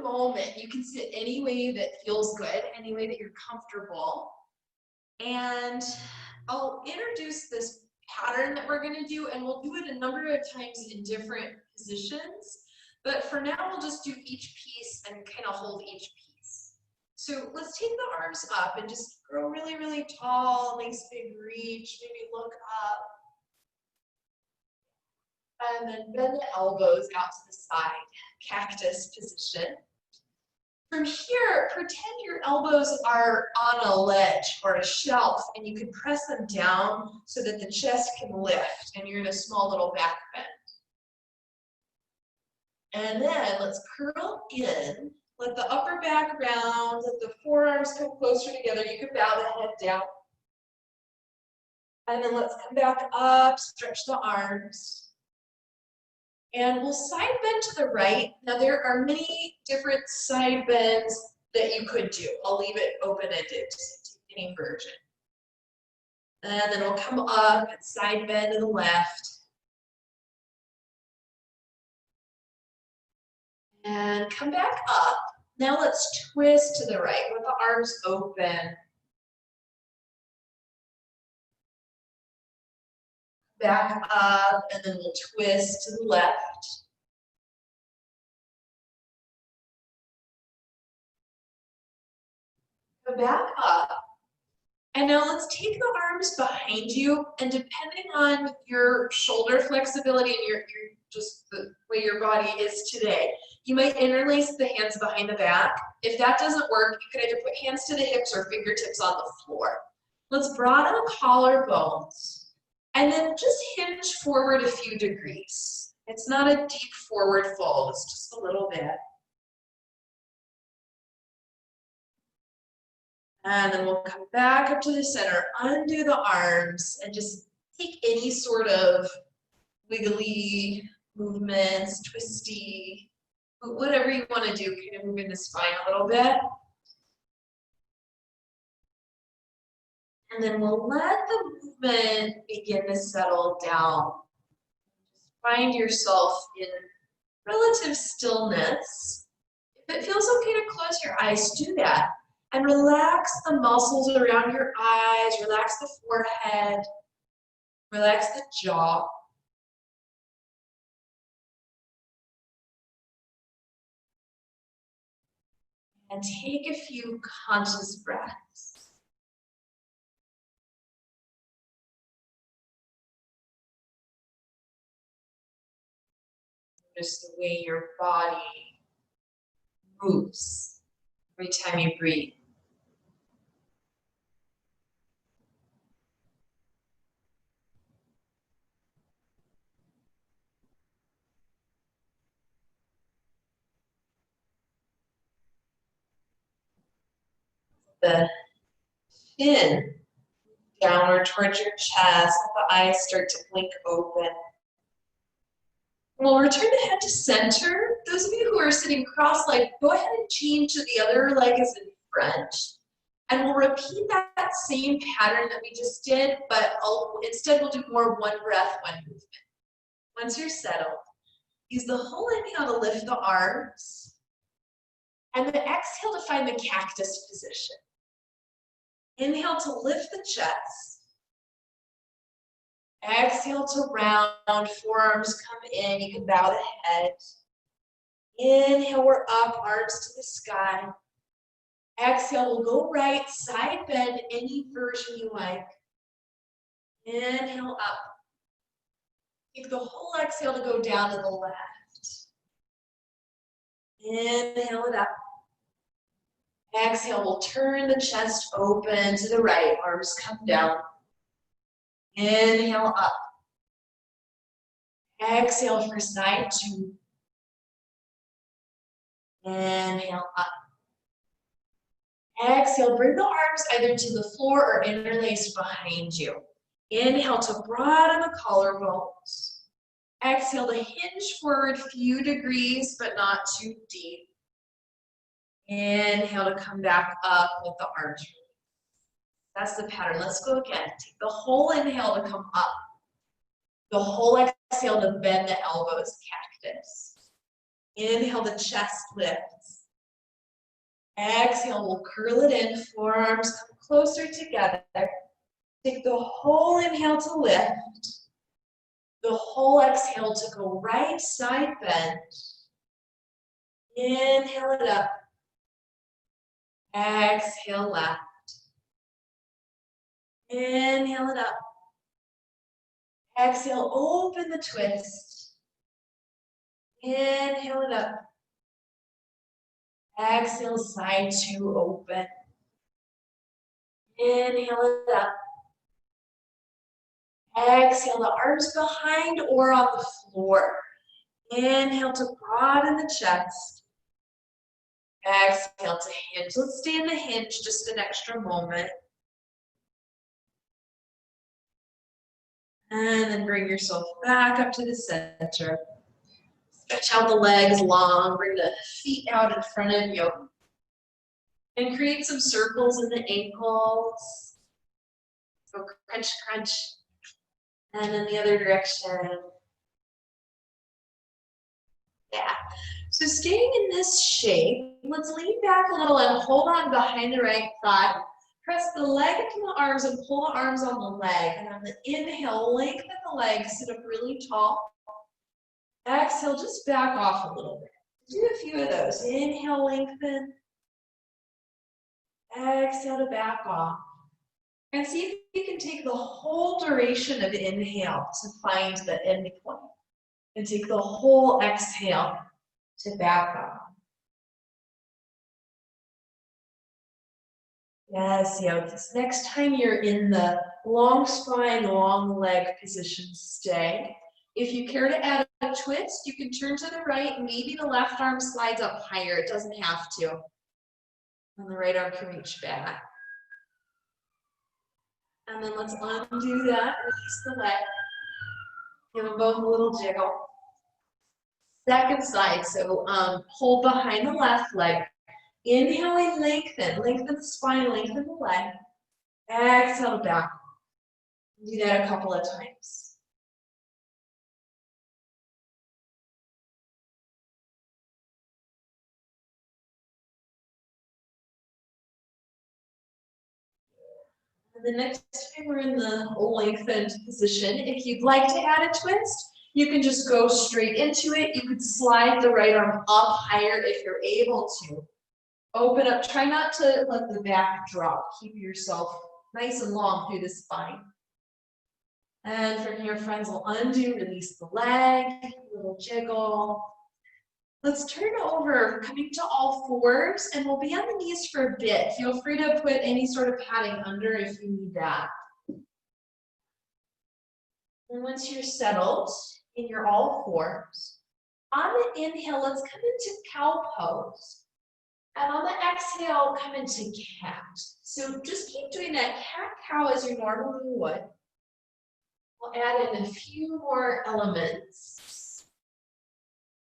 moment, you can sit any way that feels good, any way that you're comfortable. And I'll introduce this pattern that we're going to do, and we'll do it a number of times in different positions. But for now, we'll just do each piece and kind of hold each piece. So let's take the arms up and just grow really, really tall, nice big reach, maybe look up. And then bend the elbows out to the side, cactus position. From here, pretend your elbows are on a ledge or a shelf, and you can press them down so that the chest can lift and you're in a small little back bend. And then let's curl in, let the upper back round, let the forearms come closer together. You can bow the head down. And then let's come back up, stretch the arms. And we'll side bend to the right. Now there are many different side bends that you could do. I'll leave it open-ended, just take any version. And then we'll come up and side bend to the left. And come back up. Now let's twist to the right with the arms open. Back up, and then we'll twist to the left. Go back up. And now let's take the arms behind you, and depending on your shoulder flexibility and your just the way your body is today, you might interlace the hands behind the back. If that doesn't work, you can either put hands to the hips or fingertips on the floor. Let's broaden the collarbones. And then just hinge forward a few degrees. It's not a deep forward fold, it's just a little bit. And then we'll come back up to the center, undo the arms, and just take any sort of wiggly movements, twisty, whatever you want to do, kind of moving the spine a little bit. And then we'll let the movement begin to settle down. Just find yourself in relative stillness. If it feels okay to close your eyes, do that. And relax the muscles around your eyes, relax the forehead, relax the jaw. And take a few conscious breaths. Notice the way your body moves every time you breathe. The chin downward towards your chest, let the eyes start to blink open. We'll return the head to center. Those of you who are sitting cross-legged, go ahead and change to the other leg is in front. And we'll repeat that same pattern that we just did, but instead we'll do more one breath, one movement. Once you're settled, use the whole inhale to lift the arms, and the exhale to find the cactus position. Inhale to lift the chest. Exhale to round, forearms come in, you can bow the head. Inhale, we're up, arms to the sky. Exhale, we'll go right, side bend, any version you like. Inhale up. Take the whole exhale to go down to the left. Inhale it up. Exhale, we'll turn the chest open to the right, arms come down. Inhale up. Exhale for side two. Inhale up. Exhale, bring the arms either to the floor or interlace behind you. Inhale to broaden the collarbones. Exhale to hinge forward a few degrees, but not too deep. Inhale to come back up with the arms released. That's the pattern. Let's go again. Take the whole inhale to come up. The whole exhale to bend the elbows, cactus. Inhale, the chest lifts. Exhale, we'll curl it in, forearms come closer together. Take the whole inhale to lift, the whole exhale to go right side bend. Inhale it up. Exhale left. Inhale it up. Exhale, open the twist. Inhale it up. Exhale, side two, open. Inhale it up. Exhale, the arms behind or on the floor. Inhale to broaden the chest. Exhale to hinge. Let's stay in the hinge just an extra moment. And then bring yourself back up to the center. Stretch out the legs long, bring the feet out in front of you. And create some circles in the ankles. Go crunch, crunch. And then the other direction. Yeah. So staying in this shape, let's lean back a little and hold on behind the right thigh. Press the leg into the arms and pull the arms on the leg. And on the inhale, lengthen the legs, sit up really tall. Exhale, just back off a little bit. Do a few of those. Inhale, lengthen. Exhale to back off. And see if you can take the whole duration of inhale to find the end point. And take the whole exhale to back off. Yes, this next time you're in the long spine, long leg position, stay. If you care to add a twist, you can turn to the right. Maybe the left arm slides up higher. It doesn't have to. And the right arm can reach back. And then let's undo that, release the leg. Give them both a little jiggle. Second side, so hold behind the left leg. Inhaling, lengthen the spine, lengthen the leg. Exhale back. Do that a couple of times. And the next time we're in the lengthened position, if you'd like to add a twist, you can just go straight into it. You could slide the right arm up higher if you're able to. Open up, try not to let the back drop. Keep yourself nice and long through the spine. And from here, friends, we'll undo, release the leg, little jiggle. Let's turn over, coming to all fours, and we'll be on the knees for a bit. Feel free to put any sort of padding under if you need that. And once you're settled in your all fours, on the inhale, let's come into cow pose. And on the exhale, come into cat. So just keep doing that cat-cow as you normally would. We'll add in a few more elements.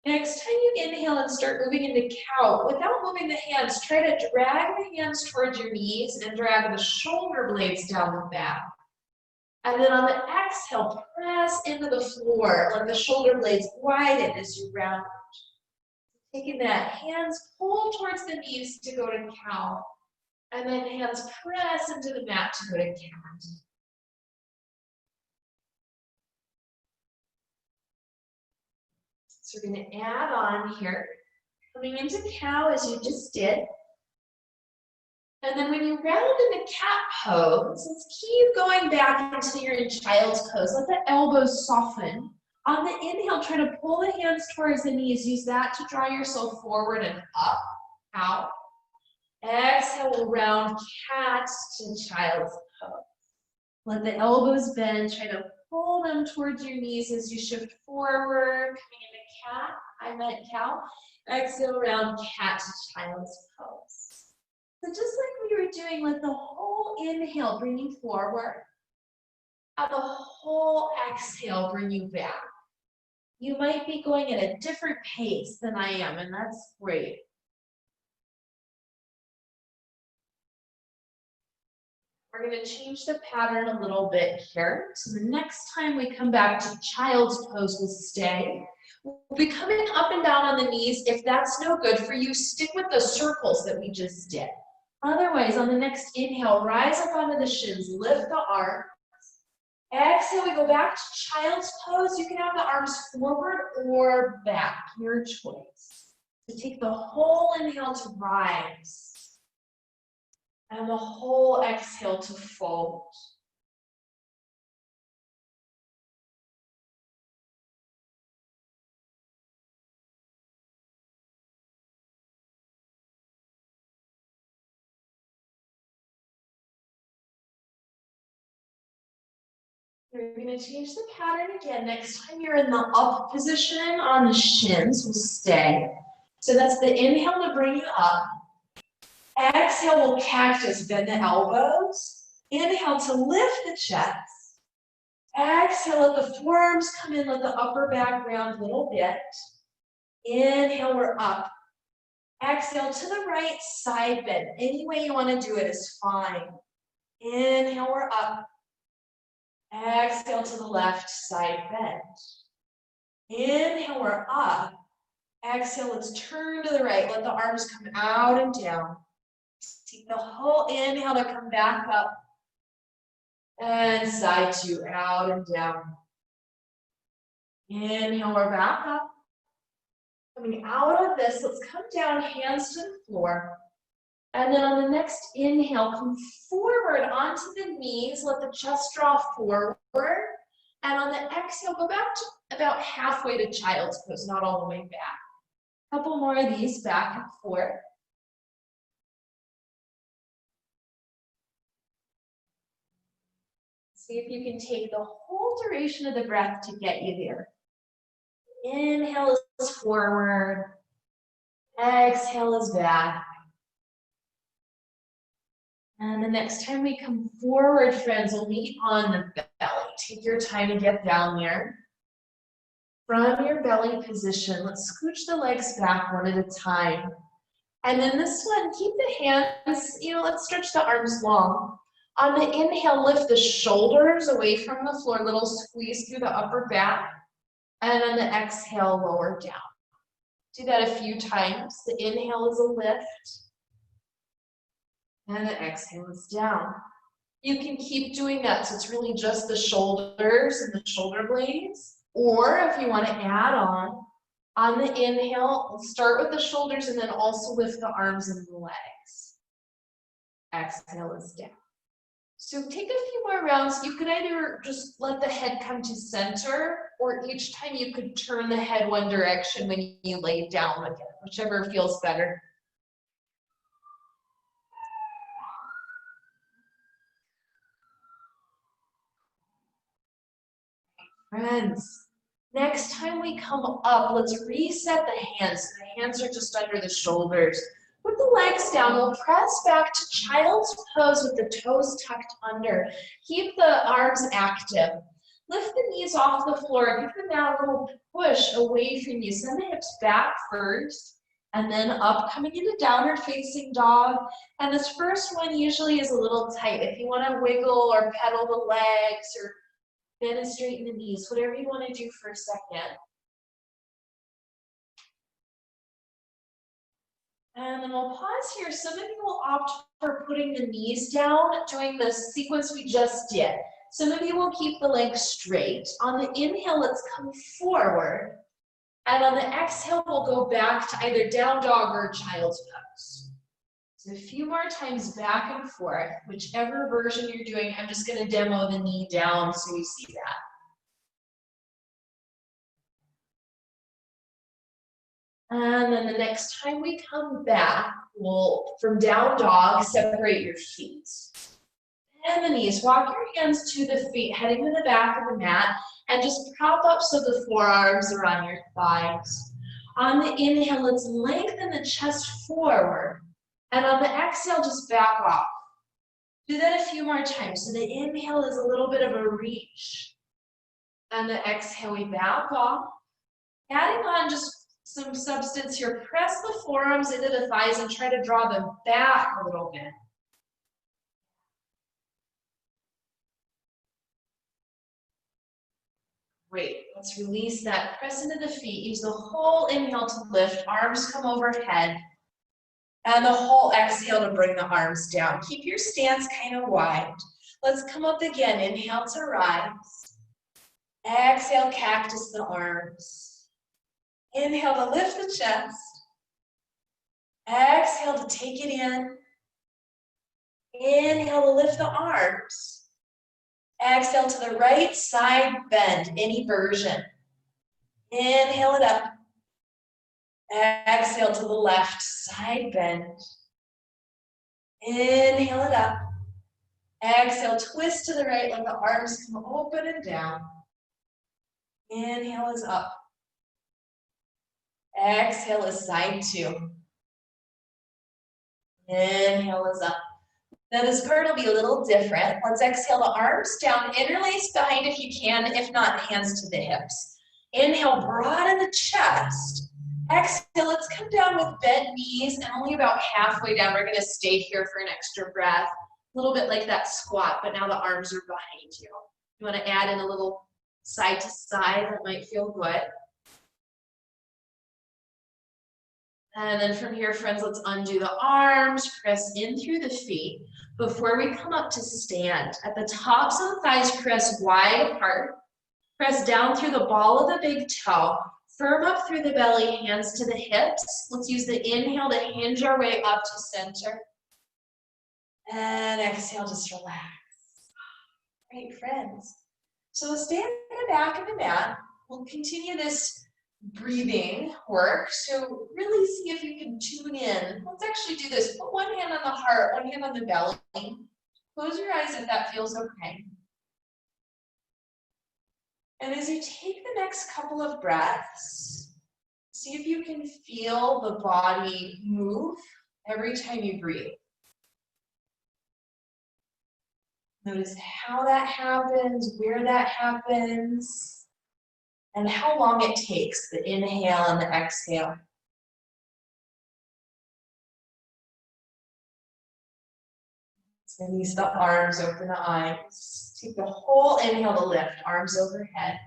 Next time you inhale and start moving into cow, without moving the hands, try to drag the hands towards your knees and drag the shoulder blades down the back. And then on the exhale, press into the floor. Let the shoulder blades widen as you round. Taking that, hands pull towards the knees to go to cow. And then hands press into the mat to go to cat. So we're going to add on here, coming into cow as you just did. And then when you round into cat pose, let's keep going back until you're in child's pose. Let the elbows soften. On the inhale, try to pull the hands towards the knees. Use that to draw yourself forward and up, out. Exhale, we'll round cat to child's pose. Let the elbows bend. Try to pull them towards your knees as you shift forward. Coming into cat, I meant cow. Exhale, round cat to child's pose. So just like we were doing, let the whole inhale bring you forward. And the whole exhale bring you back. You might be going at a different pace than I am, and that's great. We're going to change the pattern a little bit here. So the next time we come back to child's pose, we'll stay. We'll be coming up and down on the knees. If that's no good for you, stick with the circles that we just did. Otherwise, on the next inhale, rise up onto the shins, lift the arms. Exhale, we go back to child's pose. You can have the arms forward or back, your choice. So take the whole inhale to rise, and the whole exhale to fold. We're going to change the pattern again. Next time you're in the up position on the shins, we'll stay. So that's the inhale to bring you up. Exhale, we'll cactus, bend the elbows. Inhale to lift the chest. Exhale, let the forearms come in, let the upper back round a little bit. Inhale, we're up. Exhale to the right, side bend. Any way you want to do it is fine. Inhale, we're up. Exhale to the left, side bend. Inhale, we're up. Exhale, let's turn to the right. Let the arms come out and down. Take the whole inhale to come back up. And side two, out and down. Inhale, we're back up. Coming out of this, let's come down, hands to the floor. And then on the next inhale, come forward onto the knees, let the chest draw forward. And on the exhale, go back to about halfway to child's pose, not all the way back. A couple more of these back and forth. See if you can take the whole duration of the breath to get you there. Inhale is forward. Exhale is back. And the next time we come forward, friends, we'll meet on the belly. Take your time to get down there. From your belly position, let's scooch the legs back one at a time. And then this one, keep the hands, let's stretch the arms long. On the inhale, lift the shoulders away from the floor, little squeeze through the upper back. And on the exhale, lower down. Do that a few times. The inhale is a lift. And the exhale is down. You can keep doing that so it's really just the shoulders and the shoulder blades. Or if you want to add on the inhale, we'll start with the shoulders and then also lift the arms and the legs. Exhale is down. So take a few more rounds. You could either just let the head come to center, or each time you could turn the head one direction when you lay down again, whichever feels better. Friends, next time we come up, let's reset the hands. The hands are just under the shoulders. Put the legs down. We'll press back to child's pose with the toes tucked under. Keep the arms active. Lift the knees off the floor. Give them that little push away from you. Send the hips back first, and then up, coming into downward facing dog. And this first one usually is a little tight. If you want to wiggle or pedal the legs or bend and straighten the knees, whatever you want to do for a second. And then we'll pause here. Some of you will opt for putting the knees down, doing the sequence we just did. Some of you will keep the legs straight. On the inhale, let's come forward. And on the exhale, we'll go back to either down dog or child's pose. So a few more times back and forth, whichever version you're doing. I'm just going to demo the knee down so you see that. And then the next time we come back, we'll, from down dog, separate your feet. And the knees, walk your hands to the feet, heading to the back of the mat, and just prop up so the forearms are on your thighs. On the inhale, let's lengthen the chest forward. And on the exhale, just back off. Do that a few more times. So the inhale is a little bit of a reach. And the exhale, we back off. Adding on just some substance here. Press the forearms into the thighs and try to draw them back a little bit. Great, let's release that, press into the feet, use the whole inhale to lift, arms come overhead, and the whole exhale to bring the arms down. Keep your stance kind of wide. Let's come up again, inhale to rise, exhale, cactus the arms, inhale to lift the chest, exhale to take it in, inhale to lift the arms, exhale to the right side bend, any version. Inhale it up. Exhale to the left side bend. Inhale it up. Exhale, twist to the right, let the arms come open and down. Inhale is up. Exhale is side two. Inhale is up. Now this part will be a little different. Let's exhale the arms down, interlace behind if you can, if not, hands to the hips. Inhale, broaden the chest. Exhale, let's come down with bent knees and only about halfway down. We're gonna stay here for an extra breath. A little bit like that squat, but now the arms are behind you. You wanna add in a little side to side, that might feel good. And then from here, friends, let's undo the arms, press in through the feet. Before we come up to stand, at the tops of the thighs, press wide apart. Press down through the ball of the big toe. Firm up through the belly, hands to the hips. Let's use the inhale to hinge our way up to center. And exhale, just relax. Great, friends. So we'll stand in the back of the mat. We'll continue this breathing work. So really see if you can tune in. Let's actually do this. Put one hand on the heart, one hand on the belly. Close your eyes if that feels okay. And as you take the next couple of breaths, see if you can feel the body move every time you breathe. Notice how that happens, where that happens, and how long it takes, the inhale and the exhale. Release the arms, open the eyes. Take the whole inhale to lift, arms overhead.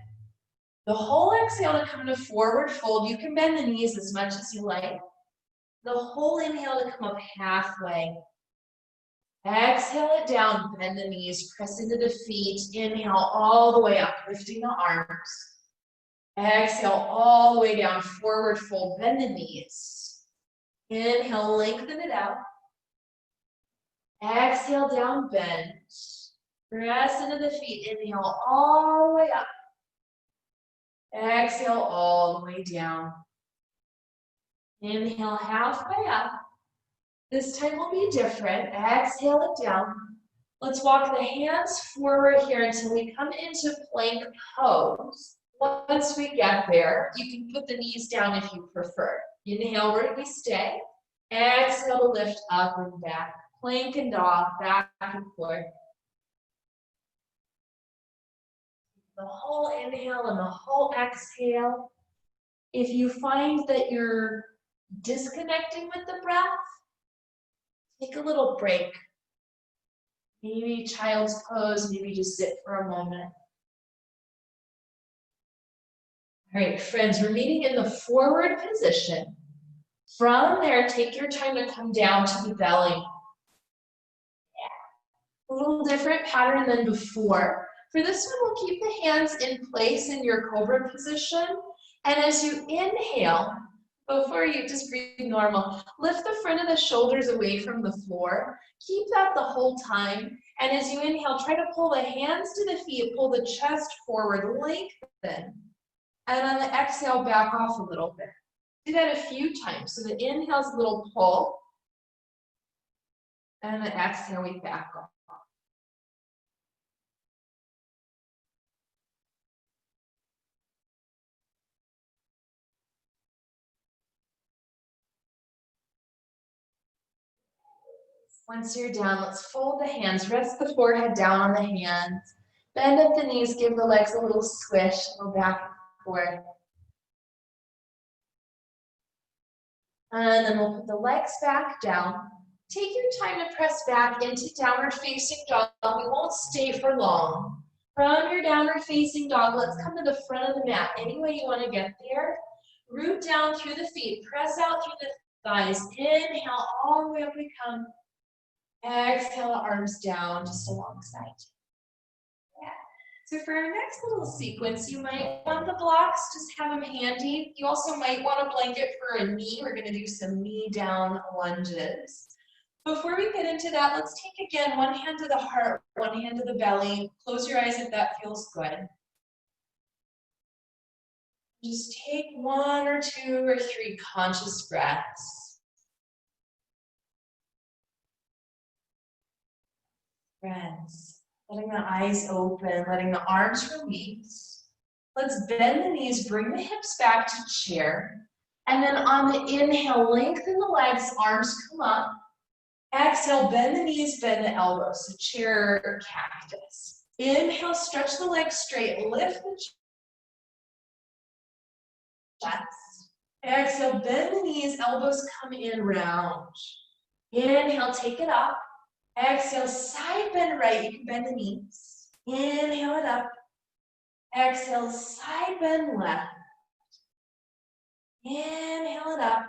The whole exhale to come to forward fold. You can bend the knees as much as you like. The whole inhale to come up halfway. Exhale it down, bend the knees, press into the feet. Inhale all the way up, lifting the arms. Exhale all the way down, forward fold, bend the knees. Inhale, lengthen it out. Exhale down, bend. Press into the feet, inhale all the way up. Exhale all the way down. Inhale halfway up. This time will be different. Exhale it down. Let's walk the hands forward here until we come into plank pose. Once we get there, you can put the knees down if you prefer. Inhale where we stay. Exhale to lift up and back. Plank and dog, back and forth. The whole inhale and the whole exhale. If you find that you're disconnecting with the breath, take a little break. Maybe child's pose, maybe just sit for a moment. All right, friends, we're meeting in the forward position. From there, take your time to come down to the belly. A little different pattern than before. For this one, we'll keep the hands in place in your cobra position. And as you inhale, before you just breathe normal, lift the front of the shoulders away from the floor. Keep that the whole time. And as you inhale, try to pull the hands to the feet, pull the chest forward, lengthen. And on the exhale, back off a little bit. Do that a few times. So the inhale's a little pull. And the exhale, we back off. Once you're down, let's fold the hands, rest the forehead down on the hands, bend up the knees, give the legs a little squish, go back and forth. And then we'll put the legs back down. Take your time to press back into downward facing dog. We won't stay for long. From your downward facing dog, let's come to the front of the mat. Any way you want to get there. Root down through the feet. Press out through the thighs. Inhale all the way up we come. Exhale, arms down just alongside. Yeah. So for our next little sequence, you might want the blocks, just have them handy. You also might want a blanket for a knee. We're going to do some knee down lunges. Before we get into that, let's take again one hand to the heart, one hand to the belly. Close your eyes if that feels good. Just take 1 or 2 or 3 conscious breaths. Friends, letting the eyes open, letting the arms release. Let's bend the knees, bring the hips back to chair. And then on the inhale, lengthen the legs, arms come up. Exhale, bend the knees, bend the elbows, so chair or cactus. Inhale, stretch the legs straight, lift the chest. Exhale, bend the knees, elbows come in round. Inhale, take it up. Exhale, side bend right, you can bend the knees. Inhale it up. Exhale, side bend left. Inhale it up.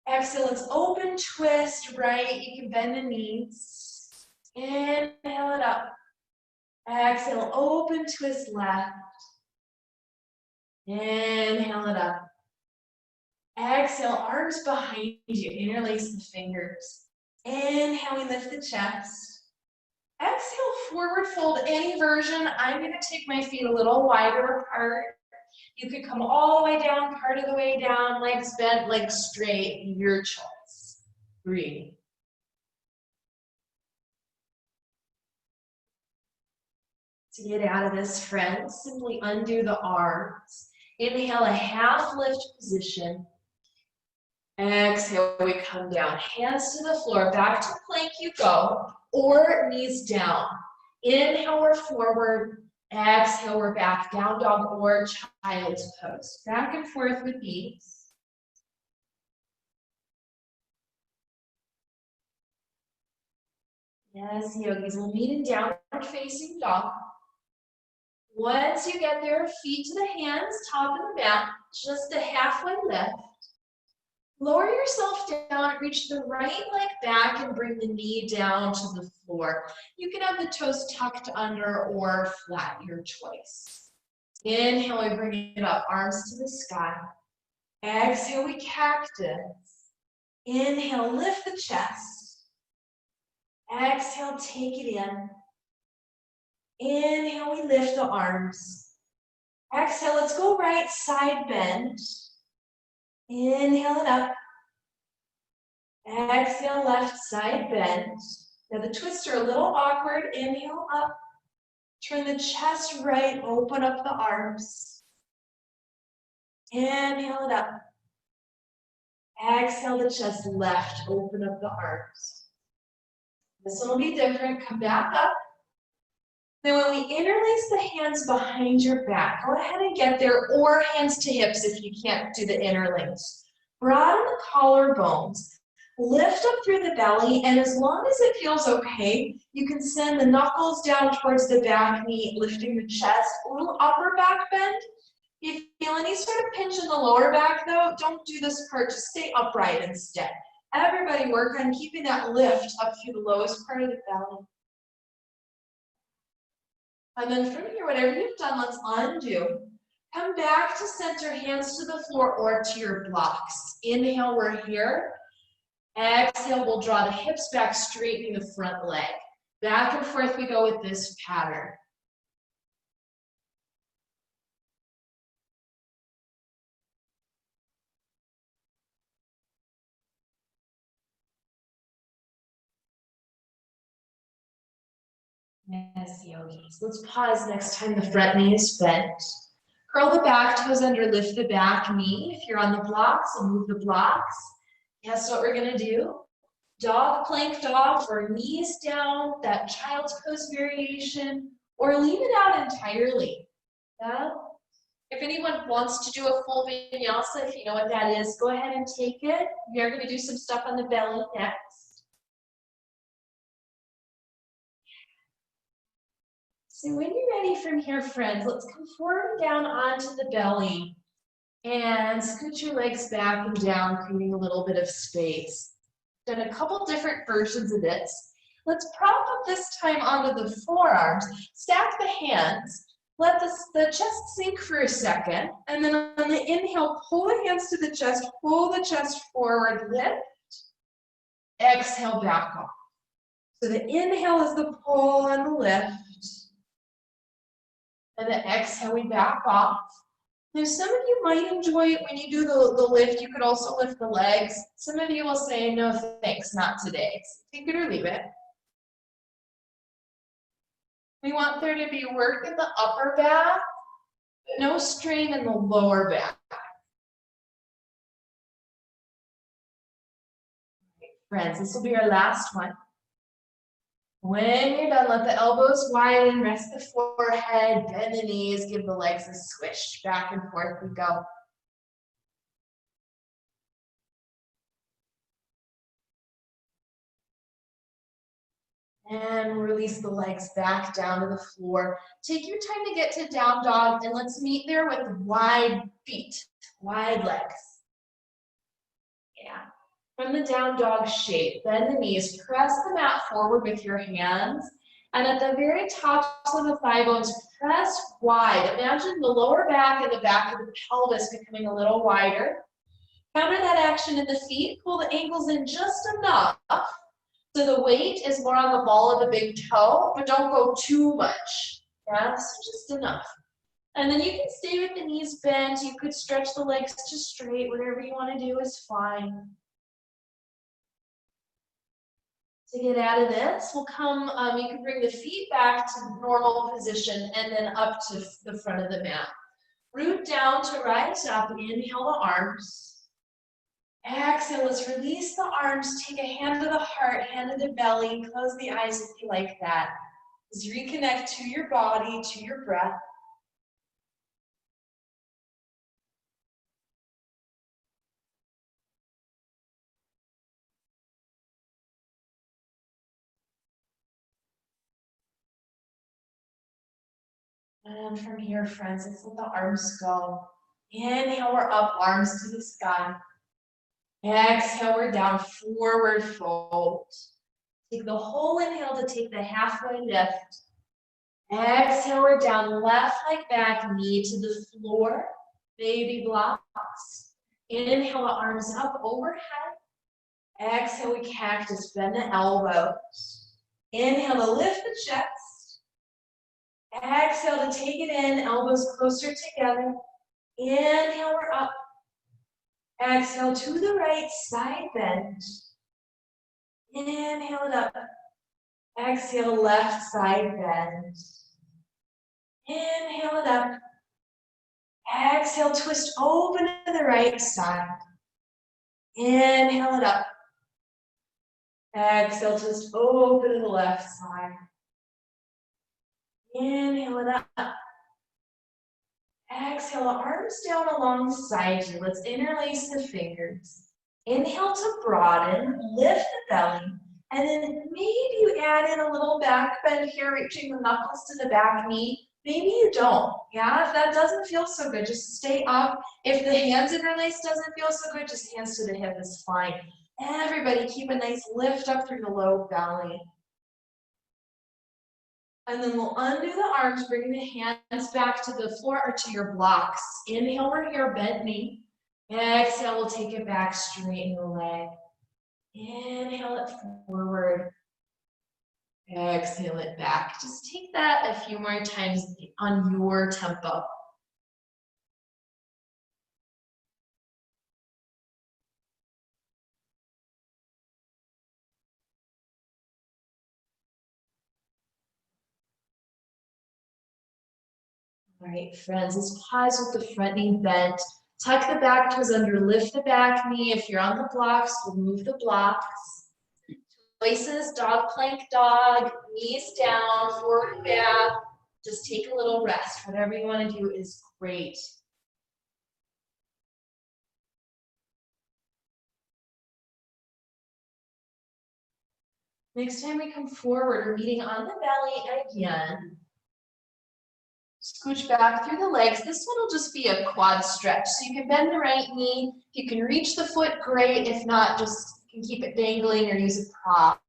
Exhale, let's open twist right. You can bend the knees. Inhale it up. Exhale, open twist left. Inhale it up. Exhale, arms behind you. Interlace the fingers. Inhale, we lift the chest. Exhale, forward fold, any version. I'm going to take my feet a little wider apart. You could come all the way down, part of the way down, legs bent, legs straight, your choice. Breathe. To get out of this, friends, simply undo the arms. Inhale, a half lift position. Exhale, we come down. Hands to the floor, back to plank you go, or knees down. Inhale, we're forward. Exhale, we're back, down dog or child's pose. Back and forth with ease. Yes, yogis, we'll meet in downward facing dog. Once you get there, feet to the hands, top of the mat, just a halfway lift. Lower yourself down, reach the right leg back and bring the knee down to the floor. You can have the toes tucked under or flat, your choice. Inhale, we bring it up, arms to the sky. Exhale, we cactus. Inhale, lift the chest. Exhale, take it in. Inhale, we lift the arms. Exhale, let's go right side bend. Inhale it up. Exhale, left side bend. Now the twists are a little awkward. Inhale up. Turn the chest right, open up the arms. Inhale it up. Exhale the chest left, open up the arms. This one will be different. Come back up. Then when we interlace the hands behind your back, go ahead and get there, or hands to hips if you can't do the interlace. Broaden the collarbones. Lift up through the belly, and as long as it feels okay, you can send the knuckles down towards the back knee, lifting the chest, a little upper back bend. If you feel any sort of pinch in the lower back though, don't do this part, just stay upright instead. Everybody work on keeping that lift up through the lowest part of the belly. And then from here, whatever you've done, let's undo. Come back to center, hands to the floor or to your blocks. Inhale, we're here. Exhale, we'll draw the hips back, straightening the front leg. Back and forth we go with this pattern. Yes, yogis. Let's pause next time the front knee is bent. Curl the back toes under, lift the back knee. If you're on the blocks, we'll move the blocks. Guess what we're gonna do? Dog, plank dog, or knees down, that child's pose variation, or leave it out entirely. Yeah? If anyone wants to do a full vinyasa, if you know what that is, go ahead and take it. We are gonna do some stuff on the belly next. So when you're ready from here, friends, let's come forward and down onto the belly and scoot your legs back and down, creating a little bit of space. Done a couple different versions of this. Let's prop up this time onto the forearms, stack the hands, let the chest sink for a second, and then on the inhale, pull the hands to the chest, pull the chest forward, lift, exhale, back off. So the inhale is the pull and the lift, and the exhale, we back off. Now, some of you might enjoy it when you do the lift. You could also lift the legs. Some of you will say, no, thanks, not today. So take it or leave it. We want there to be work in the upper back, but no strain in the lower back. Friends, this will be our last one. When you're done, let the elbows widen, rest the forehead, bend the knees, give the legs a swish. Back and forth we go. And release the legs back down to the floor. Take your time to get to down dog, and let's meet there with wide feet, wide legs. Yeah. From the down dog shape, bend the knees, press the mat forward with your hands, and at the very tops of the thigh bones, press wide. Imagine the lower back and the back of the pelvis becoming a little wider. Counter that action in the feet, pull the ankles in just enough so the weight is more on the ball of the big toe, but don't go too much. Yeah, so just enough. And then you can stay with the knees bent. You could stretch the legs to straight. Whatever you want to do is fine. To get out of this, we'll come, you can bring the feet back to normal position and then up to the front of the mat. Root down to rise up, inhale the arms. Exhale, let's release the arms, take a hand to the heart, hand to the belly, close the eyes if you like that. Just reconnect to your body, to your breath. And from here, friends, let's let the arms go. Inhale, we're up, arms to the sky. Exhale, we're down, forward fold. Take the whole inhale to take the halfway lift. Exhale, we're down, left leg back, knee to the floor. Baby blocks. Inhale, the arms up overhead. Exhale, we cactus, bend the elbows. Inhale to lift the chest. Exhale to take it in, elbows closer together. Inhale, we're up. Exhale to the right, side bend. Inhale it up. Exhale, left side bend. Inhale it up. Exhale, twist open to the right side. Inhale it up. Exhale, twist open to the left side. Inhale it up. Exhale, arms down alongside you. Let's interlace the fingers. Inhale to broaden, lift the belly, and then maybe you add in a little back bend here, reaching the knuckles to the back knee. Maybe you don't, yeah? If that doesn't feel so good, just stay up. If the hands interlace doesn't feel so good, just hands to the hip is fine. Everybody keep a nice lift up through the low belly. And then we'll undo the arms, bring the hands back to the floor or to your blocks. Inhale, we're here, bent knee. Exhale, we'll take it back, straighten the leg. Inhale it forward. Exhale it back. Just take that a few more times on your tempo. All right, friends, let's pause with the front knee bent. Tuck the back toes under, lift the back knee. If you're on the blocks, we'll move the blocks. Choices, dog plank dog, knees down, forward back. Just take a little rest. Whatever you want to do is great. Next time we come forward, we're meeting on the belly again. Scooch back through the legs. This one will just be a quad stretch. So you can bend the right knee. If you can reach the foot, great. If not, just you can keep it dangling or use a prop.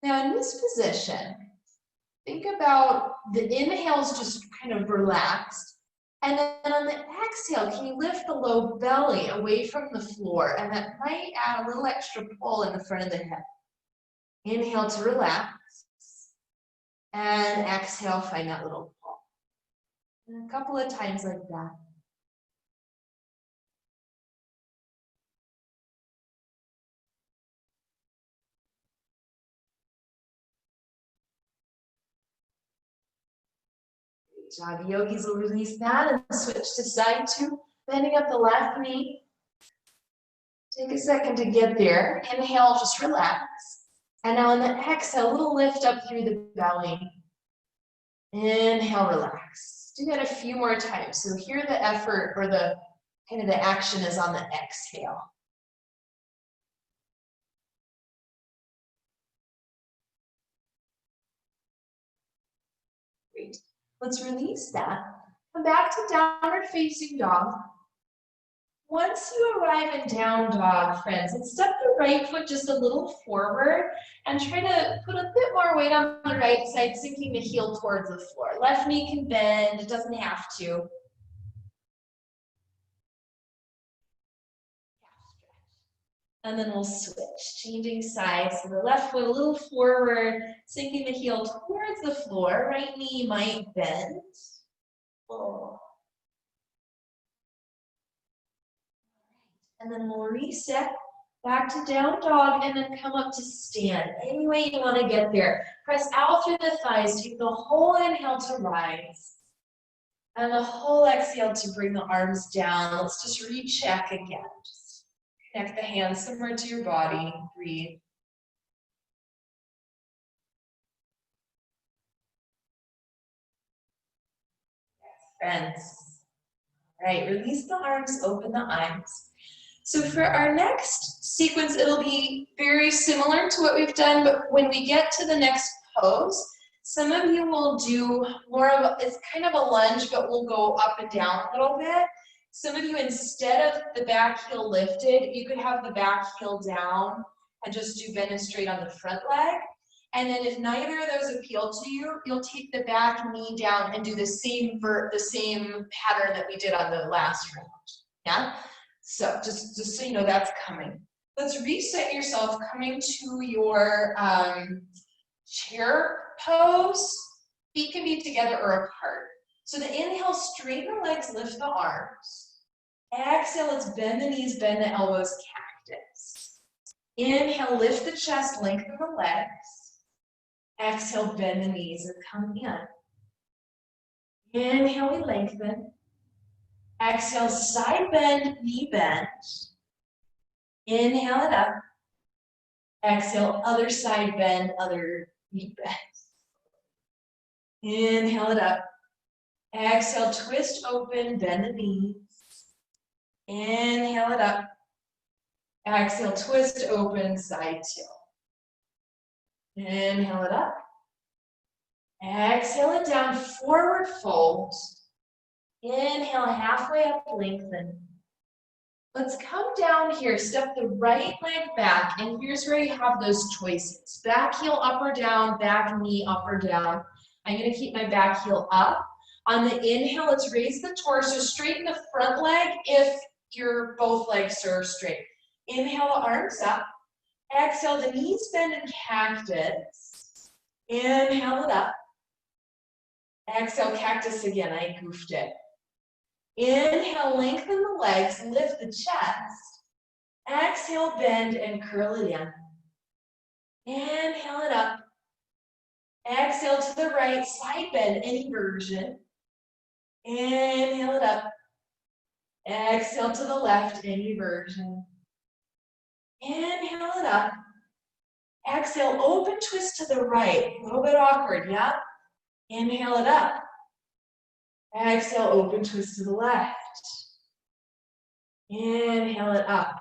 Now in this position, think about the inhales just kind of relaxed. And then on the exhale, can you lift the low belly away from the floor? And that might add a little extra pull in the front of the head. Inhale to relax. And exhale, find that little pull. And a couple of times like that. Good job. Yogis will release that and switch to side two, bending up the left knee. Take a second to get there. Inhale, just relax. And now on the exhale, a little lift up through the belly. Inhale, relax. Do that a few more times. So here the effort or the kind of the action is on the exhale. Great. Let's release that. Come back to downward facing dog. Once you arrive in down dog, friends, let's step the right foot just a little forward and try to put a bit more weight on the right side, sinking the heel towards the floor. Left knee can bend, it doesn't have to. And then we'll switch, changing sides. So the left foot a little forward, sinking the heel towards the floor. Right knee might bend. Oh. And then we'll reset back to down dog and then come up to stand. Any way you want to get there. Press out through the thighs. Take the whole inhale to rise. And the whole exhale to bring the arms down. Let's just recheck again. Just connect the hands somewhere to your body. Breathe. Friends. All right, release the arms, open the eyes. So for our next sequence, it'll be very similar to what we've done, but when we get to the next pose, some of you will do more of, it's kind of a lunge, but we'll go up and down a little bit. Some of you, instead of the back heel lifted, you could have the back heel down and just do bend and straight on the front leg. And then if neither of those appeal to you, you'll take the back knee down and do the same pattern that we did on the last round, yeah? So just so you know that's coming. Let's reset yourself coming to your chair pose. Feet can be together or apart. So the inhale, straighten the legs, lift the arms. Exhale, let's bend the knees, bend the elbows, cactus. Inhale, lift the chest, lengthen the legs. Exhale, bend the knees and come in. Inhale, we lengthen. Exhale, side bend, knee bend. Inhale it up. Exhale, other side bend, other knee bend. Inhale it up. Exhale, twist open, bend the knees. Inhale it up. Exhale, twist open, side tilt. Inhale it up. Exhale it down, forward fold. Inhale, halfway up, lengthen. Let's come down here, step the right leg back, and here's where you have those choices. Back heel up or down, back knee up or down. I'm gonna keep my back heel up. On the inhale, let's raise the torso, straighten the front leg if your both legs are straight. Inhale, the arms up. Exhale, the knees bend in cactus. Inhale it up. Exhale, cactus again, I goofed it. Inhale, lengthen the legs, lift the chest. Exhale, bend and curl it in. Inhale it up. Exhale to the right, side bend, any version. Inhale it up. Exhale to the left, any version. Inhale it up. Exhale, open twist to the right. A little bit awkward, yeah? Inhale it up. Exhale, open twist to the left. Inhale it up.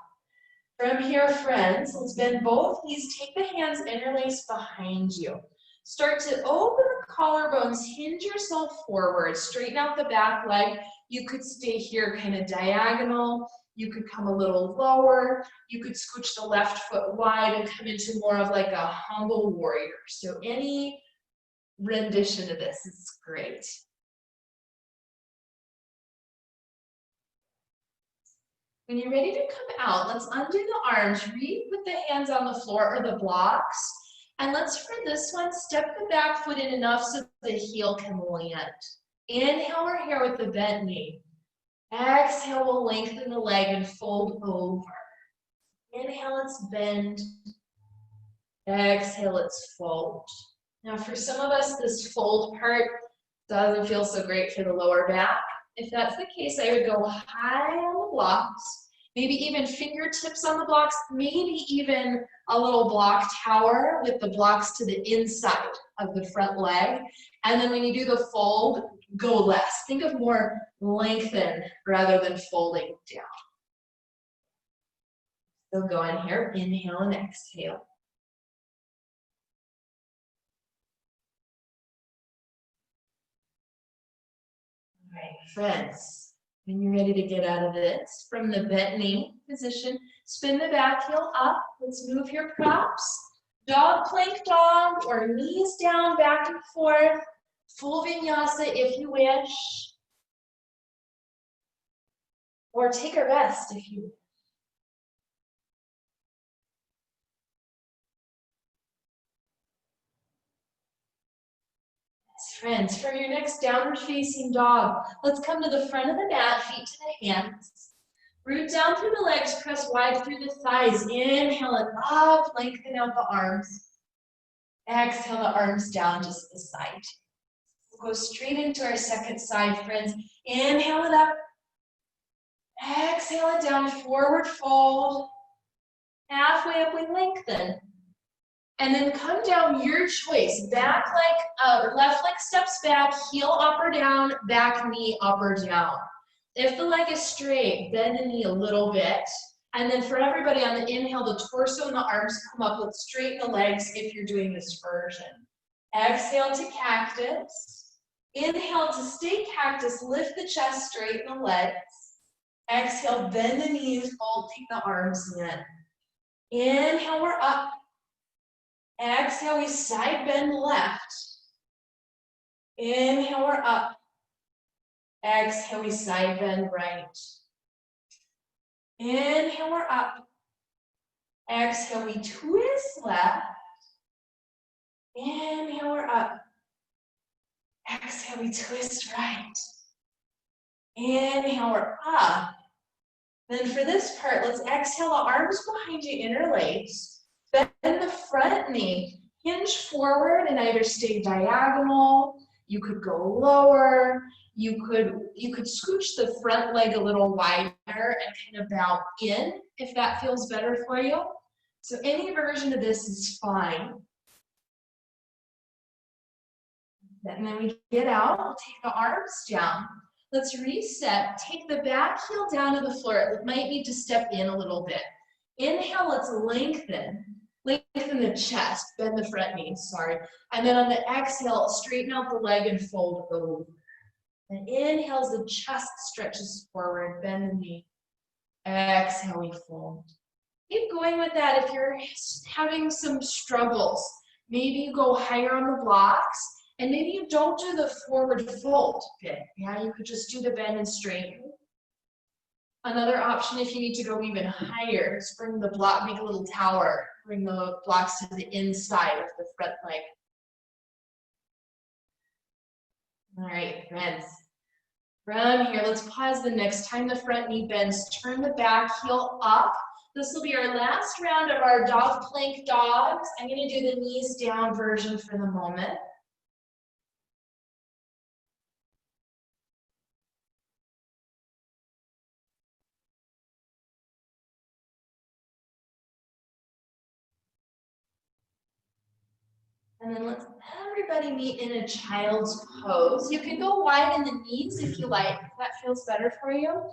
From here, friends, let's bend both knees. Take the hands interlace behind you. Start to open the collarbones, hinge yourself forward, straighten out the back leg. You could stay here kind of diagonal. You could come a little lower. You could scooch the left foot wide and come into more of like a humble warrior. So any rendition of this is great. When you're ready to come out, let's undo the arms, put the hands on the floor or the blocks. And let's, for this one, step the back foot in enough so the heel can land. Inhale, we're here with the bent knee. Exhale, we'll lengthen the leg and fold over. Inhale, let's bend. Exhale, let's fold. Now, for some of us, this fold part doesn't feel so great for the lower back. If that's the case, I would go high on the blocks, maybe even fingertips on the blocks, maybe even a little block tower with the blocks to the inside of the front leg. And then when you do the fold, go less. Think of more lengthen rather than folding down. So go in here, inhale and exhale. All right, friends, when you're ready to get out of this, from the bent knee position, spin the back heel up. Let's move your props. Dog plank dog or knees down, back and forth. Full vinyasa if you wish. Or take a rest if you wish. Friends, for your next downward facing dog, let's come to the front of the mat, feet to the hands. Root down through the legs, press wide through the thighs. Inhale it up, lengthen out the arms. Exhale the arms down just the side. We'll go straight into our second side, friends. Inhale it up. Exhale it down, forward fold. Halfway up, we lengthen. And then come down, your choice. Back leg, left leg steps back, heel up or down, back knee up or down. If the leg is straight, bend the knee a little bit. And then for everybody on the inhale, the torso and the arms come up. Let's straighten the legs if you're doing this version. Exhale to cactus. Inhale to stay cactus, lift the chest, straighten the legs. Exhale, bend the knees, folding the arms in. Inhale, we're up. Exhale, we side bend left. Inhale, we're up. Exhale, we side bend right. Inhale, we're up. Exhale, we twist left. Inhale, we're up. Exhale, we twist right. Inhale, we're up. Then for this part, let's exhale the arms behind you, interlace. Bend the front knee, hinge forward and either stay diagonal. You could go lower. You could scooch the front leg a little wider and kind of bow in if that feels better for you. So any version of this is fine. And then we get out, we'll take the arms down. Let's reset, take the back heel down to the floor. It might need to step in a little bit. Inhale, let's lengthen. Lengthen the chest, bend the front knee, sorry. And then on the exhale, straighten out the leg and fold over. And inhale as the chest stretches forward, bend the knee. Exhale, we fold. Keep going with that if you're having some struggles. Maybe you go higher on the blocks, and maybe you don't do the forward fold bit. Yeah, you could just do the bend and straighten. Another option, if you need to go even higher, is bring the block, make a little tower. Bring the blocks to the inside of the front leg. All right, friends. From here, let's pause the next time the front knee bends. Turn the back heel up. This will be our last round of our dog plank dogs. I'm going to do the knees down version for the moment. And then let's everybody meet in a child's pose. You can go wide in the knees if you like, if that feels better for you.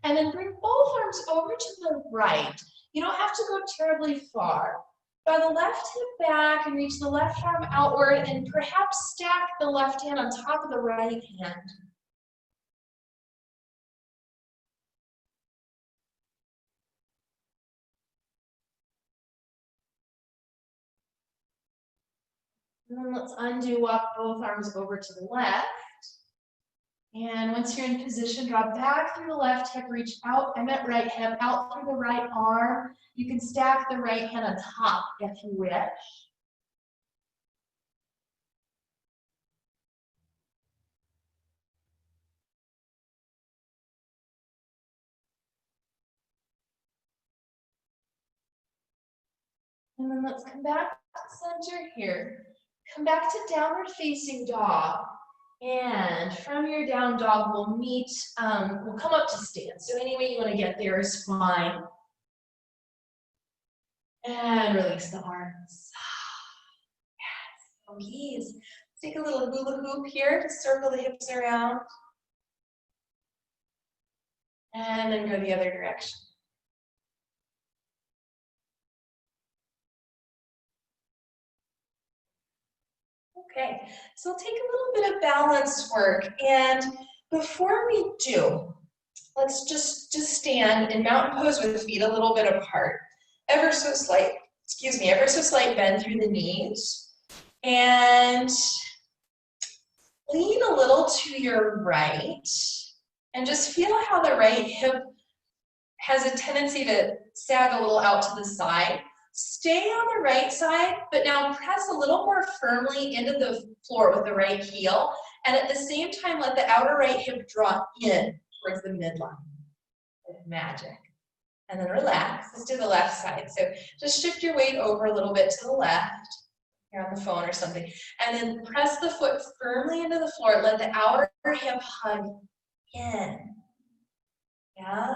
And then bring both arms over to the right. You don't have to go terribly far. Draw the left hip back and reach the left arm outward and perhaps stack the left hand on top of the right hand. And then let's undo, walk both arms over to the left. And once you're in position, drop back through the left hip, reach out, I meant right hip, out through the right arm. You can stack the right hand on top if you wish. And then let's come back to center here. Come back to downward facing dog. And from your down dog, we'll meet, we'll come up to stand. So any way you want to get there is fine. And release the arms. Yes, please. Take a little hula hoop here to circle the hips around. And then go the other direction. Okay, so we'll take a little bit of balance work, and before we do, let's just stand in mountain pose with feet a little bit apart. Ever so slight bend through the knees, and lean a little to your right, and just feel how the right hip has a tendency to sag a little out to the side. Stay on the right side, but now press a little more firmly into the floor with the right heel, and at the same time, let the outer right hip draw in towards the midline. Magic. And then relax. Let's do the left side. So just shift your weight over a little bit to the left. You're on the phone or something. And then press the foot firmly into the floor. Let the outer hip hug in. Yeah?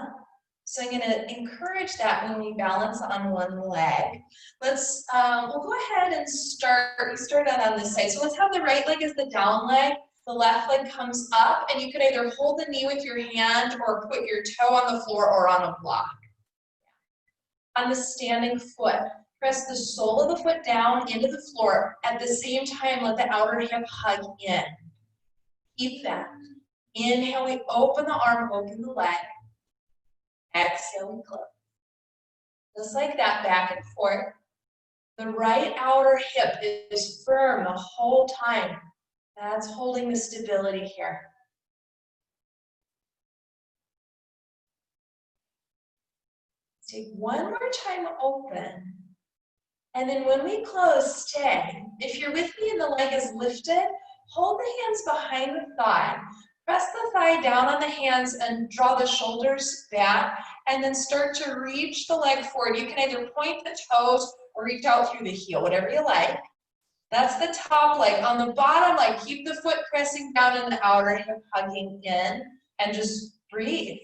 So I'm going to encourage that when we balance on one leg. Let's, we'll go ahead and start out on this side. So let's have the right leg as the down leg. The left leg comes up, and you can either hold the knee with your hand or put your toe on the floor or on a block. On the standing foot, press the sole of the foot down into the floor. At the same time, let the outer hip hug in. Keep that. Inhale, we open the arm, open the leg. Exhale, we close. Just like that, back and forth. The right outer hip is firm the whole time. That's holding the stability here. Take one more time, open. And then when we close, stay. If you're with me and the leg is lifted, hold the hands behind the thigh. Press the thigh down on the hands and draw the shoulders back, and then start to reach the leg forward. You can either point the toes or reach out through the heel, whatever you like. That's the top leg. On the bottom leg, keep the foot pressing down and the outer hip hugging in, and just breathe.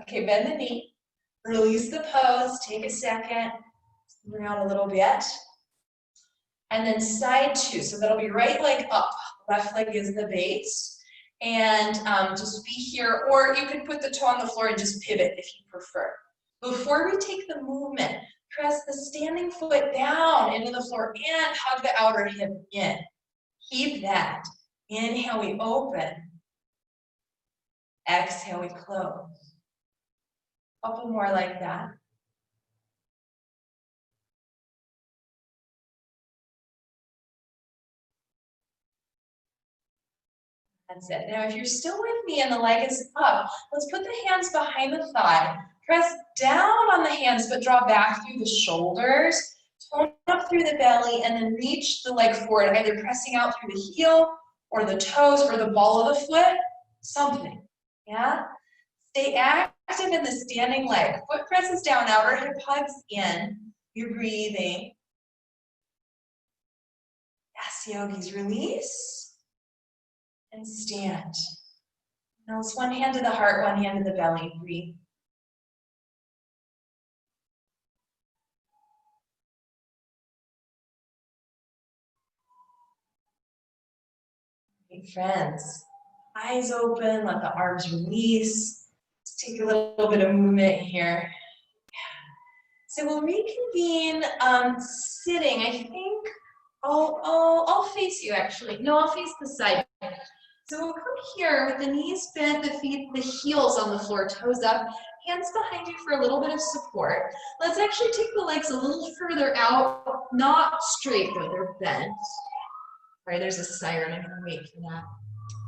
Okay, bend the knee, release the pose, take a second, bring out a little bit. And then side two, so that'll be right leg up, left leg is the base. And just be here, or you can put the toe on the floor and just pivot if you prefer. Before we take the movement, press the standing foot down into the floor and hug the outer hip in. Keep that. Inhale, we open. Exhale, we close. A couple more like that. That's it. Now, if you're still with me and the leg is up, let's put the hands behind the thigh. Press down on the hands, but draw back through the shoulders. Tone up through the belly, and then reach the leg forward, either pressing out through the heel or the toes or the ball of the foot, something. Yeah? Stay active in the standing leg. Foot presses down, outer hip hugs in. You're breathing. Yes, yogis, release and stand. Now it's one hand to the heart, one hand to the belly. Breathe. Okay, friends, eyes open, let the arms release. Let's take a little bit of movement here. So we'll reconvene sitting. I think I'll face you actually. No, I'll face the side. So we'll come here with the knees bent, the feet, the heels on the floor, toes up, hands behind you for a little bit of support. Let's actually take the legs a little further out, not straight, but they're bent. All right, there's a siren. I'm gonna wait for that.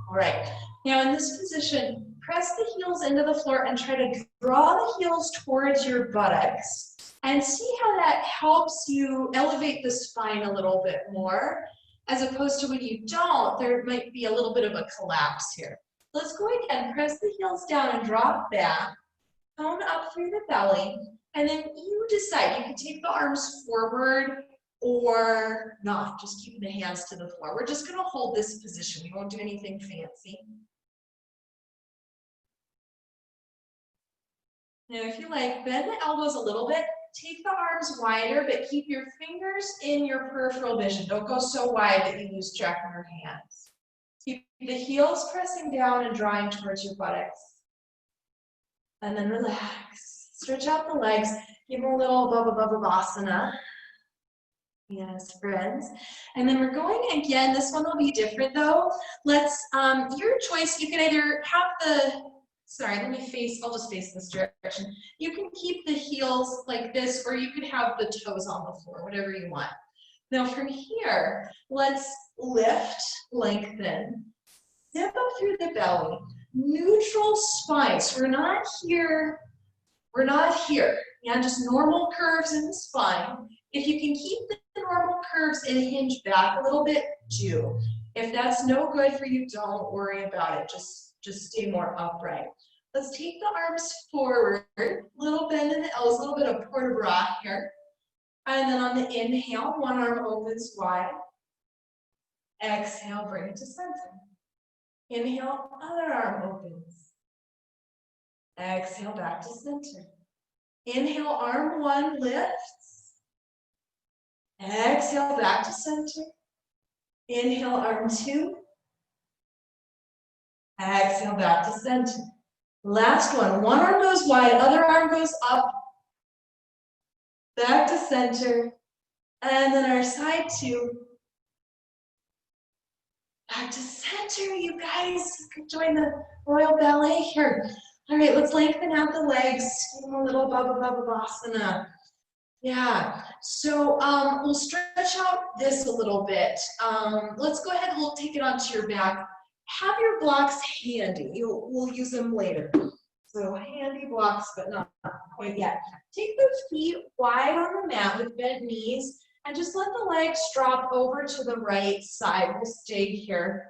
All right, now in this position, press the heels into the floor and try to draw the heels towards your buttocks and see how that helps you elevate the spine a little bit more, as opposed to when you don't, there might be a little bit of a collapse here. Let's go again, press the heels down and drop back, tone up through the belly, and then you decide. You can take the arms forward or not, just keeping the hands to the floor. We're just gonna hold this position. We won't do anything fancy. Now, if you like, bend the elbows a little bit, take the arms wider, but keep your fingers in your peripheral vision. Don't go so wide that you lose track of your hands. Keep the heels pressing down and drawing towards your buttocks. And then relax. Stretch out the legs. Give them a little Baddha Yes, friends. And then we're going again. This one will be different though. Let's, your choice, you can either have the, sorry, let me face, I'll just face this direction. You can keep the heels like this, or you could have the toes on the floor, whatever you want. Now from here, let's lift, lengthen, zip up through the belly, neutral spine. So we're not here, yeah, just normal curves in the spine. If you can keep the normal curves and hinge back a little bit, do. If that's no good for you, don't worry about it. Just stay more upright. Let's take the arms forward, little bend in the elbows, a little bit of port de bras here. And then on the inhale, one arm opens wide. Exhale, bring it to center. Inhale, other arm opens. Exhale, back to center. Inhale, arm one lifts. Exhale, back to center. Inhale, arm two. Exhale, back to center. Last one. One arm goes wide, other arm goes up. Back to center. And then our side two. Back to center, you guys. Join the Royal Ballet here. All right, let's lengthen out the legs. Give them a little Baddha. Yeah, so we'll stretch out this a little bit. Let's go ahead and we'll take it onto your back. Have your blocks handy. We'll use them later. So handy blocks, but not quite yet. Take the feet wide on the mat with bent knees and just let the legs drop over to the right side. We'll stay here.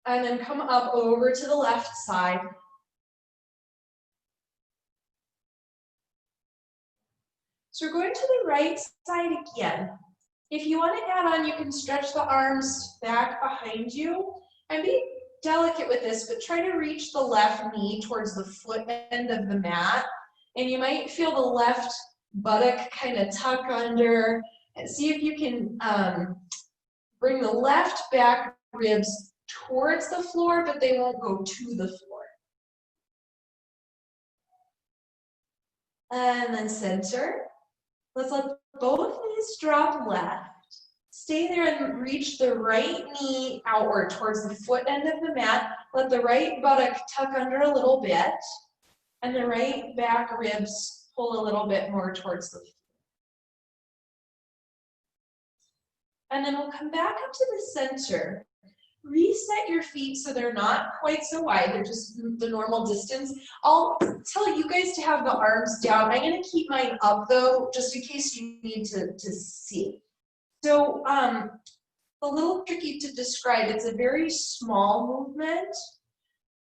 And then come up over to the left side. So we're going to the right side again. If you want to add on, you can stretch the arms back behind you and be delicate with this, but try to reach the left knee towards the foot end of the mat. And you might feel the left buttock kind of tuck under. And see if you can bring the left back ribs towards the floor, but they won't go to the floor. And then center. Let's let both knees drop left. Stay there and reach the right knee outward towards the foot end of the mat. Let the right buttock tuck under a little bit. And the right back ribs pull a little bit more towards the floor. And then we'll come back up to the center. Reset your feet so they're not quite so wide, they're just the normal distance. I'll tell you guys to have the arms down. I'm going to keep mine up though, just in case you need to see. So a little tricky to describe, it's a very small movement.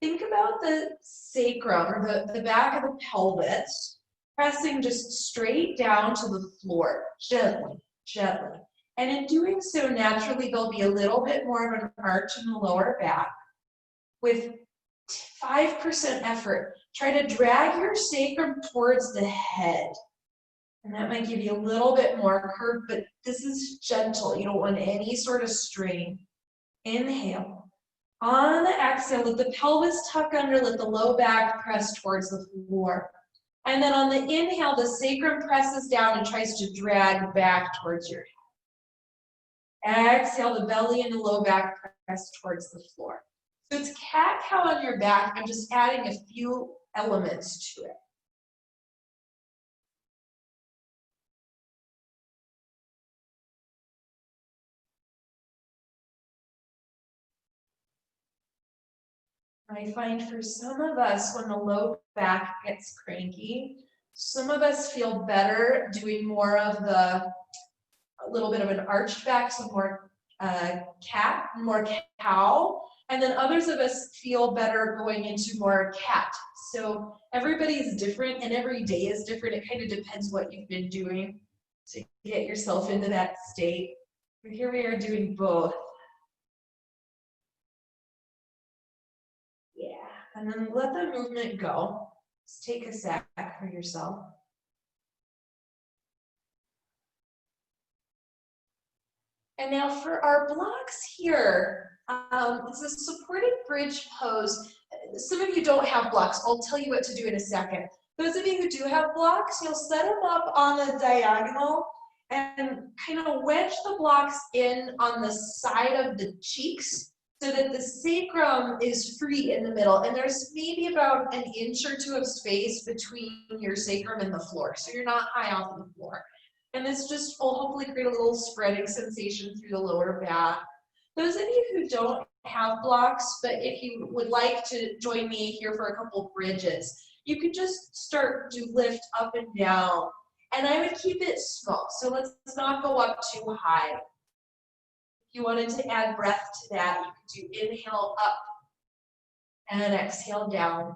Think about the sacrum or the back of the pelvis, pressing just straight down to the floor, gently, gently. And in doing so, naturally, there'll be a little bit more of an arch in the lower back. With 5% effort, try to drag your sacrum towards the head. And that might give you a little bit more curve, but this is gentle. You don't want any sort of strain. Inhale. On the exhale, let the pelvis tuck under, let the low back press towards the floor. And then on the inhale, the sacrum presses down and tries to drag back towards your head. Exhale, the belly and the low back press towards the floor. So it's cat-cow on your back. I'm just adding a few elements to it. I find for some of us, when the low back gets cranky, some of us feel better doing more of a little bit of an arched back, so more cat, more cow, and then others of us feel better going into more cat. So everybody's different and every day is different. It kind of depends what you've been doing to get yourself into that state. But here we are doing both. Yeah, and then let the movement go. Just take a sec for yourself. And now for our blocks here, it's a supported bridge pose. Some of you don't have blocks. I'll tell you what to do in a second. Those of you who do have blocks, you'll set them up on a diagonal and kind of wedge the blocks in on the side of the cheeks so that the sacrum is free in the middle. And there's maybe about an inch or two of space between your sacrum and the floor. So you're not high off of the floor. And this just will hopefully create a little spreading sensation through the lower back. Those of you who don't have blocks, but if you would like to join me here for a couple bridges, you could just start to lift up and down. And I would keep it small. So let's not go up too high. If you wanted to add breath to that, you could do inhale up and exhale down.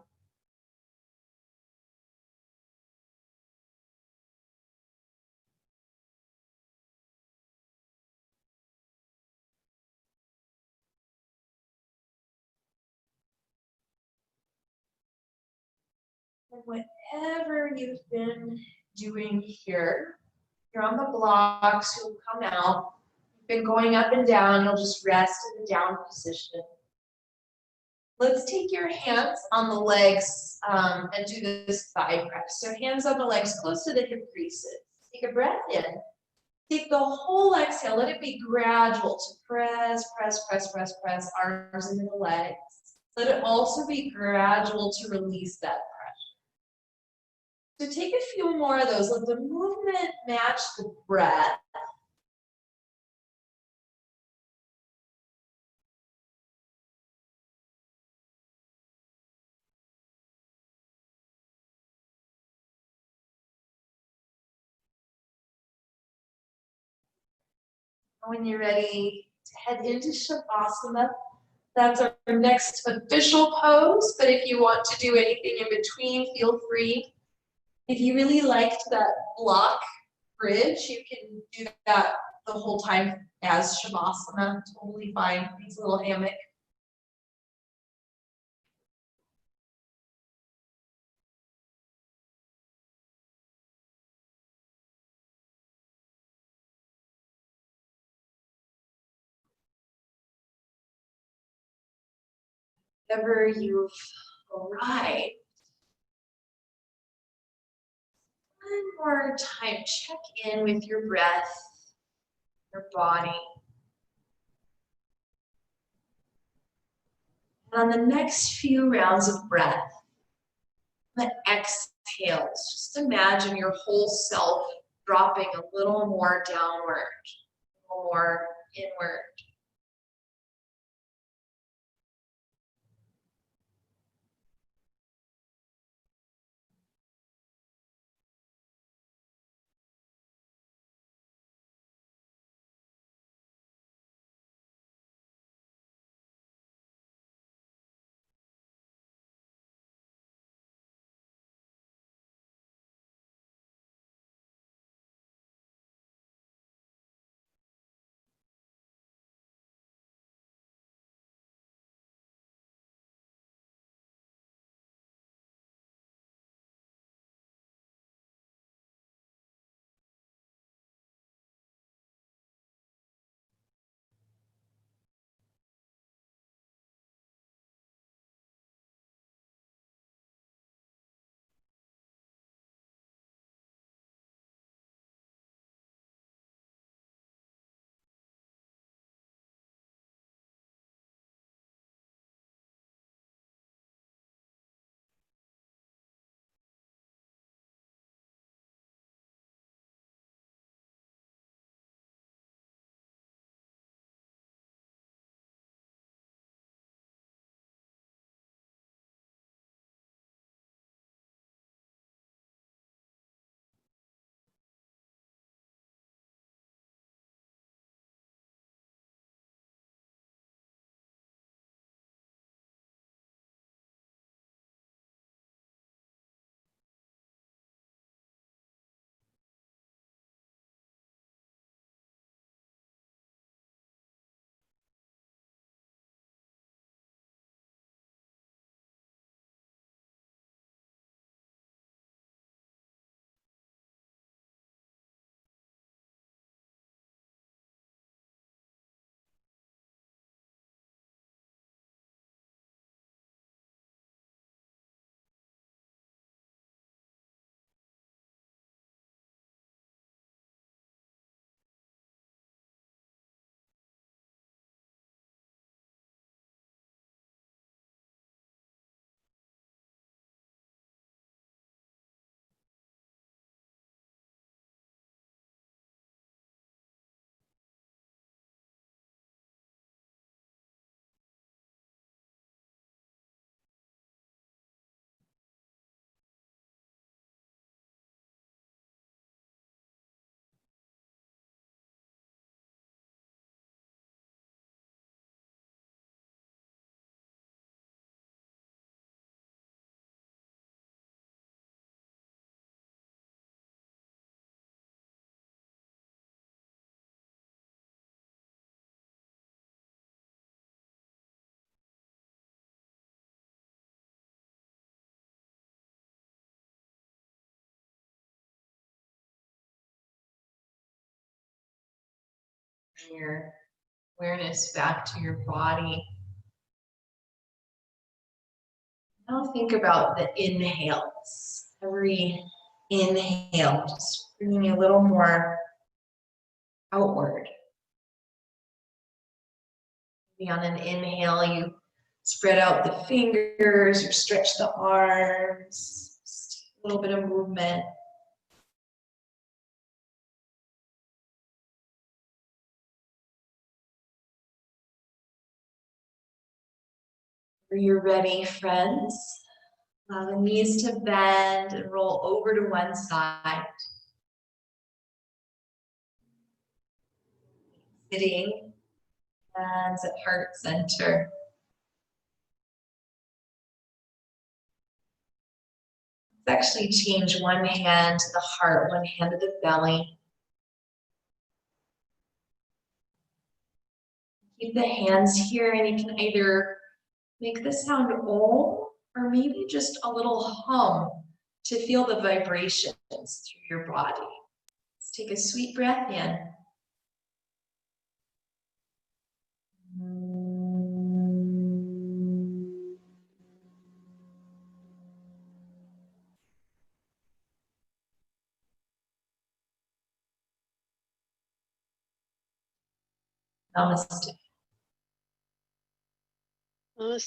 And whatever you've been doing here, you're on the blocks, you'll come out. You've been going up and down, you'll just rest in the down position. Let's take your hands on the legs and do this thigh press. So hands on the legs close to the hip creases. Take a breath in. Take the whole exhale, let it be gradual to press, press, press, press, press, arms into the legs. Let it also be gradual to release that pressure. So take a few more of those. Let the movement match the breath. When you're ready to head into Shavasana, that's our next official pose, but if you want to do anything in between, feel free. If you really liked that block bridge, you can do that the whole time as Shavasana, totally fine. It's a little hammock. Whenever you've arrived, one more time, check in with your breath, your body. And on the next few rounds of breath, the exhales, just imagine your whole self dropping a little more downward, a little more inward. Bring your awareness back to your body. Now think about the inhales. Every inhale, just bringing a little more outward. Maybe on an inhale, you spread out the fingers or stretch the arms. Just a little bit of movement. When you're ready, friends, allow the knees to bend and roll over to one side. Sitting, hands at heart center. Let's actually change one hand to the heart, one hand to the belly. Keep the hands here, and you can either make the sound om or maybe just a little hum to feel the vibrations through your body. Let's take a sweet breath in. Namaste. Namaste.